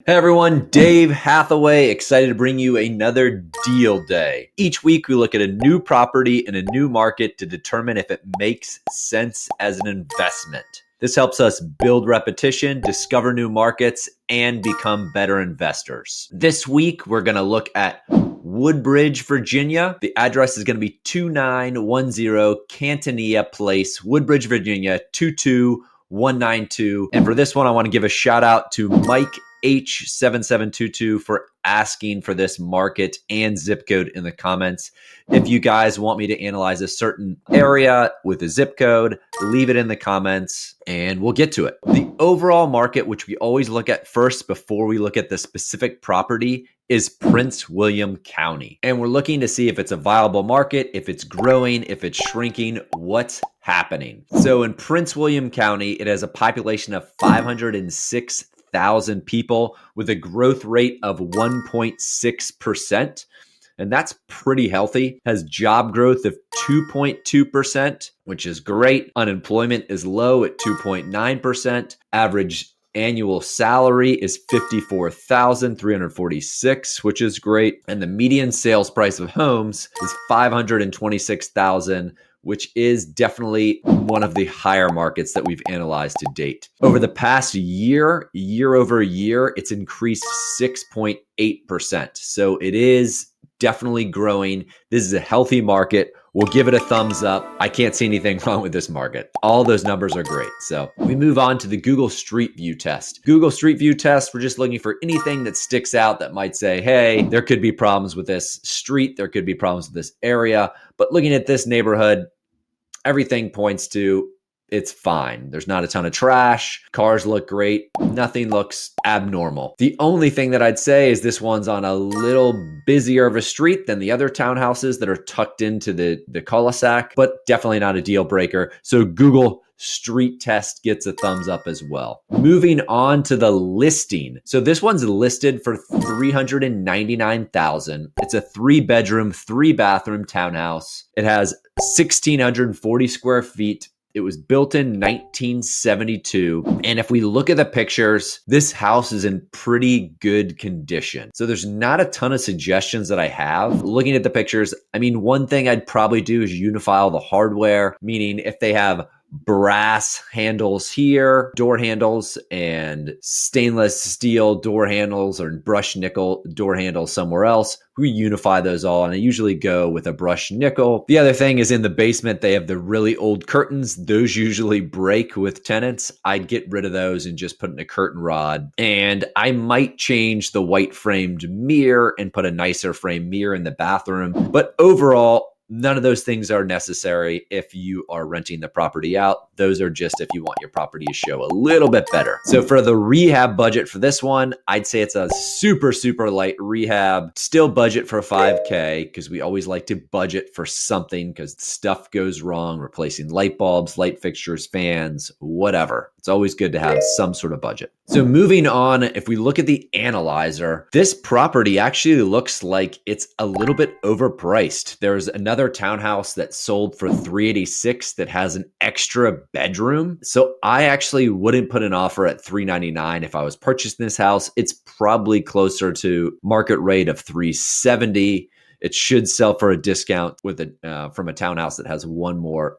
Hey everyone, Dave Hathaway, excited to bring you another deal day. Each week we look at a new property in a new market to determine if it makes sense as an investment. This helps us build repetition, discover new markets, and become better investors. This week we're going to look at Woodbridge, Virginia. The address is going to be 2910 Cantonia Place, Woodbridge, Virginia, 22192. And for this one, I want to give a shout out to Mike H7722 for asking for this market and zip code in the comments. If you guys want me to analyze a certain area with a zip code, leave it in the comments and we'll get to it. The overall market, which we always look at first before we look at the specific property, is Prince William County. And we're looking to see if it's a viable market, if it's growing, if it's shrinking, what's happening. So in Prince William County, it has a population of 506,000 people with a growth rate of 1.6%. And that's pretty healthy. Has job growth of 2.2%, which is great. Unemployment is low at 2.9%. Average annual salary is $54,346, which is great. And the median sales price of homes is $526,000, which is definitely one of the higher markets that we've analyzed to date. Over the past year over year, it's increased 6.8%. So it is definitely growing. This is a healthy market. We'll give it a thumbs up. I can't see anything wrong with this market. All those numbers are great. So we move on to the Google Street View test. Google Street View test, we're just looking for anything that sticks out that might say, hey, there could be problems with this street. There could be problems with this area. But looking at this neighborhood, everything points to it's fine. There's not a ton of trash. Cars look great. Nothing looks abnormal. The only thing that I'd say is this one's on a little busier of a street than the other townhouses that are tucked into the cul-de-sac, but definitely not a deal breaker. So Google Street Test gets a thumbs up as well. Moving on to the listing. So this one's listed for $399,000. It's a 3-bedroom, 3-bathroom townhouse. It has 1,640 square feet. It was built in 1972. And if we look at the pictures, this house is in pretty good condition. So there's not a ton of suggestions that I have. Looking at the pictures, I mean, one thing I'd probably do is unify all the hardware, meaning if they have brass handles here, door handles, and stainless steel door handles or brushed nickel door handles somewhere else, we unify those all, and I usually go with a brushed nickel. The other thing is in the basement, they have the really old curtains. Those usually break with tenants. I'd get rid of those and just put in a curtain rod. And I might change the white framed mirror and put a nicer framed mirror in the bathroom. But overall, none of those things are necessary if you are renting the property out. Those are just if you want your property to show a little bit better. So for the rehab budget for this one, I'd say it's a super, super light rehab. Still budget for $5K because we always like to budget for something because stuff goes wrong, replacing light bulbs, light fixtures, fans, whatever. It's always good to have some sort of budget. So moving on, if we look at the analyzer, this property actually looks like it's a little bit overpriced. There's another townhouse that sold for $386 that has an extra bedroom. So I actually wouldn't put an offer at $399 if I was purchasing this house. It's probably closer to market rate of $370. It should sell for a discount with from a townhouse that has one more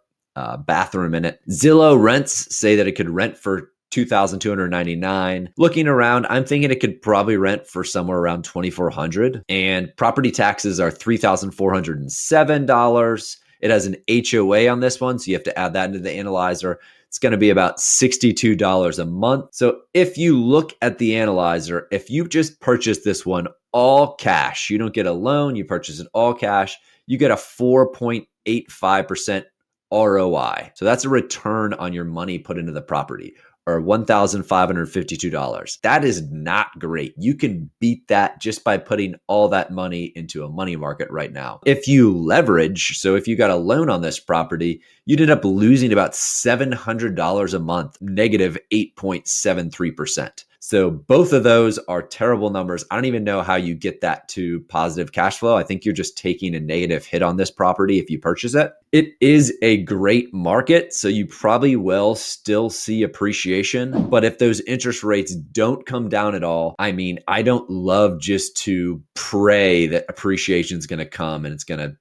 bathroom in it. Zillow rents say that it could rent for $2,299. Looking around, I'm thinking it could probably rent for somewhere around $2,400. And property taxes are $3,407. It has an HOA on this one, so you have to add that into the analyzer. It's going to be about $62 a month. So if you look at the analyzer, if you just purchase this one all cash, you don't get a loan, you purchase it all cash, you get a 4.85% ROI. So that's a return on your money put into the property, or $1,552. That is not great. You can beat that just by putting all that money into a money market right now. If you leverage, so if you got a loan on this property, you'd end up losing about $700 a month, negative 8.73%. So both of those are terrible numbers. I don't even know how you get that to positive cash flow. I think you're just taking a negative hit on this property if you purchase it. It is a great market, so you probably will still see appreciation. But if those interest rates don't come down at all, I mean, I don't love just to pray that appreciation is going to come and it's going to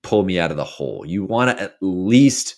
pull me out of the hole. You want to at least,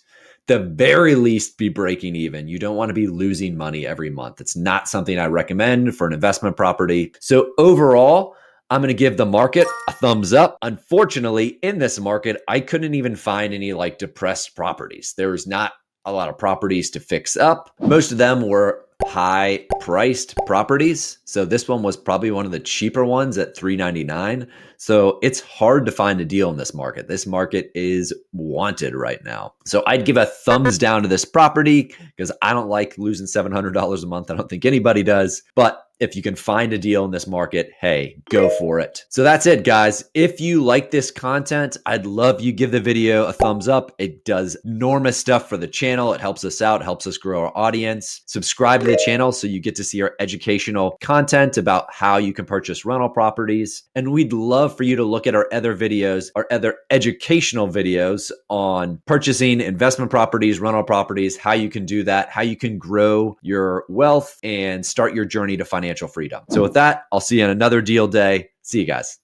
the very least, be breaking even. You don't want to be losing money every month. It's not something I recommend for an investment property. So overall, I'm going to give the market a thumbs up. Unfortunately, in this market, I couldn't even find any like depressed properties. There was not a lot of properties to fix up. Most of them were high priced properties. So this one was probably one of the cheaper ones at $399. So it's hard to find a deal in this market. This market is wanted right now. So I'd give a thumbs down to this property because I don't like losing $700 a month. I don't think anybody does. But if you can find a deal in this market, hey, go for it. So that's it, guys. If you like this content, I'd love you give the video a thumbs up. It does enormous stuff for the channel. It helps us out, helps us grow our audience. Subscribe to the channel so you get to see our educational content about how you can purchase rental properties. And we'd love for you to look at our other videos, our other educational videos on purchasing investment properties, rental properties, how you can do that, how you can grow your wealth and start your journey to financial freedom. So with that, I'll see you on another deal day. See you guys.